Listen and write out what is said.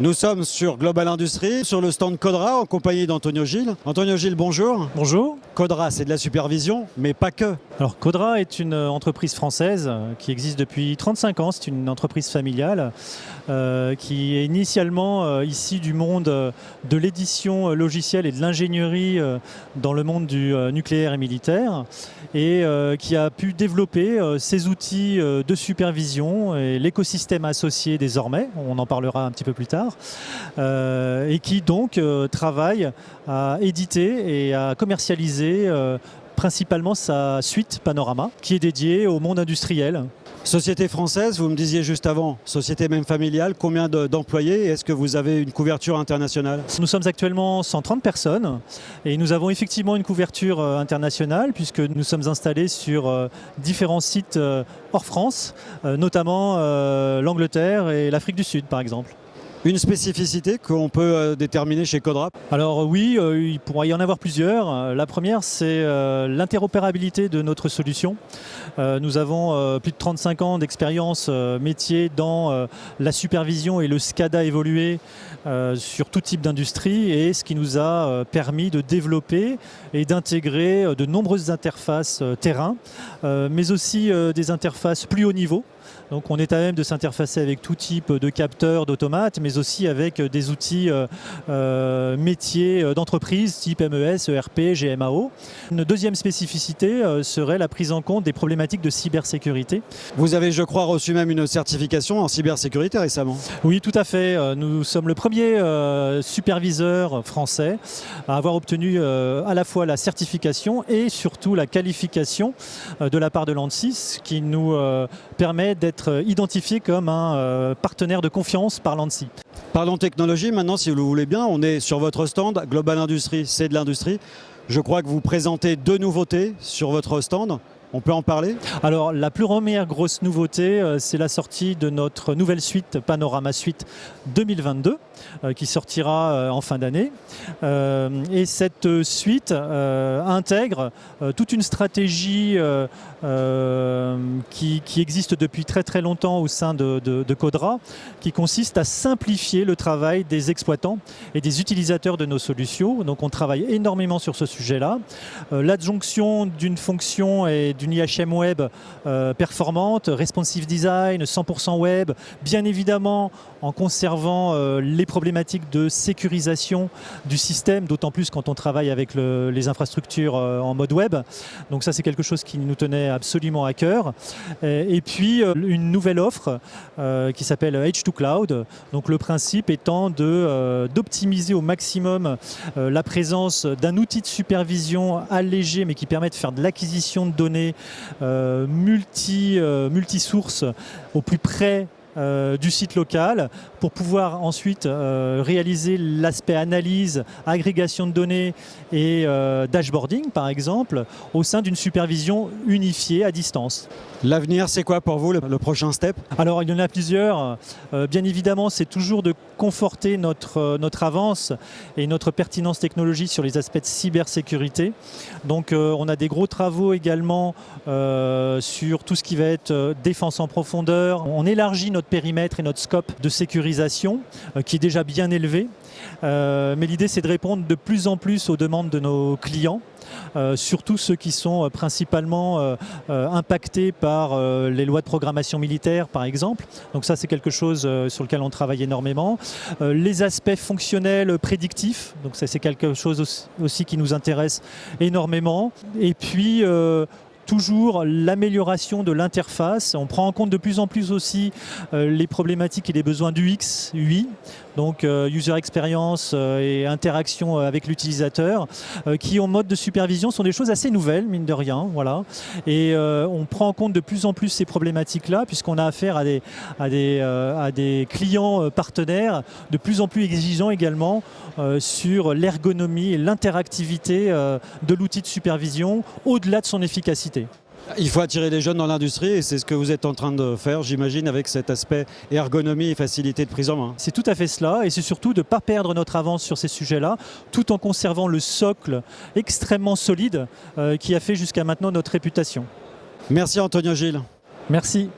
Nous sommes sur Global Industries, sur le stand Codra, en compagnie d'Antonio Gilles. Antonio Gilles, bonjour. Bonjour. Codra, c'est de la supervision, mais pas que. Alors Codra est une entreprise française qui existe depuis 35 ans. C'est une entreprise familiale qui est initialement issue du monde de l'édition logicielle et de l'ingénierie dans le monde du nucléaire et militaire et qui a pu développer ses outils de supervision et l'écosystème associé désormais, on en parlera un petit peu plus tard, et qui donc travaille à éditer et à commercialiser principalement sa suite Panorama, qui est dédiée au monde industriel. Société française, vous me disiez juste avant, société même familiale, combien d'employés? Est-ce que vous avez une couverture internationale? Nous sommes actuellement 130 personnes et nous avons effectivement une couverture internationale puisque nous sommes installés sur différents sites hors France, notamment l'Angleterre et l'Afrique du Sud par exemple. Une spécificité qu'on peut déterminer chez Codra? Alors oui, il pourrait y en avoir plusieurs. La première, c'est l'interopérabilité de notre solution. Nous avons plus de 35 ans d'expérience métier dans la supervision et le SCADA évolué sur tout type d'industrie, et ce qui nous a permis de développer et d'intégrer de nombreuses interfaces terrain, mais aussi des interfaces plus haut niveau. Donc on est à même de s'interfacer avec tout type de capteurs, d'automates, mais aussi avec des outils métiers d'entreprise type MES, ERP, GMAO. Une deuxième spécificité serait la prise en compte des problématiques de cybersécurité. Vous avez, je crois, reçu même une certification en cybersécurité récemment. Oui, tout à fait. Nous sommes le premier superviseur français à avoir obtenu à la fois la certification et surtout la qualification de la part de l'ANSSI, qui nous permet d'être identifié comme un partenaire de confiance par l'ANSSI. Parlons technologie maintenant, si vous le voulez bien. On est sur votre stand Global Industries, c'est de l'industrie. Je crois que vous présentez deux nouveautés sur votre stand. On peut en parler? Alors la première grosse nouveauté, c'est la sortie de notre nouvelle suite Panorama Suite 2022 qui sortira en fin d'année. Et cette suite intègre toute une stratégie qui existe depuis très très longtemps au sein de Codra, qui consiste à simplifier le travail des exploitants et des utilisateurs de nos solutions. Donc on travaille énormément sur ce sujet-là. L'adjonction d'une fonction et d'une IHM web performante, responsive design, 100% web, bien évidemment en conservant les problématiques de sécurisation du système, d'autant plus quand on travaille avec les infrastructures en mode web. Donc ça, c'est quelque chose qui nous tenait absolument à cœur. Et puis une nouvelle offre qui s'appelle H2 Cloud. Donc le principe étant d'optimiser au maximum la présence d'un outil de supervision allégé, mais qui permet de faire de l'acquisition de données multi-sources au plus près du site local pour pouvoir ensuite réaliser l'aspect analyse, agrégation de données et dashboarding par exemple au sein d'une supervision unifiée à distance. L'avenir, c'est quoi pour vous, le prochain step? Alors il y en a plusieurs. Bien évidemment, c'est toujours de conforter notre avance et notre pertinence technologique sur les aspects de cybersécurité. Donc on a des gros travaux également sur tout ce qui va être défense en profondeur. On élargit notre périmètre et notre scope de sécurisation qui est déjà bien élevé. Mais l'idée, c'est de répondre de plus en plus aux demandes de nos clients. Surtout ceux qui sont principalement impactés par les lois de programmation militaire par exemple. Donc ça, c'est quelque chose sur lequel on travaille énormément. Les aspects fonctionnels prédictifs, donc ça c'est quelque chose aussi qui nous intéresse énormément. Et puis toujours l'amélioration de l'interface. On prend en compte de plus en plus aussi les problématiques et les besoins d'UX, UI, donc user experience et interaction avec l'utilisateur, qui en mode de supervision sont des choses assez nouvelles, mine de rien. Voilà. Et on prend en compte de plus en plus ces problématiques-là, puisqu'on a affaire à des clients partenaires de plus en plus exigeants également sur l'ergonomie et l'interactivité de l'outil de supervision au-delà de son efficacité. Il faut attirer les jeunes dans l'industrie et c'est ce que vous êtes en train de faire, j'imagine, avec cet aspect ergonomie et facilité de prise en main. C'est tout à fait cela, et c'est surtout de ne pas perdre notre avance sur ces sujets-là, tout en conservant le socle extrêmement solide qui a fait jusqu'à maintenant notre réputation. Merci Antonio Gilles. Merci.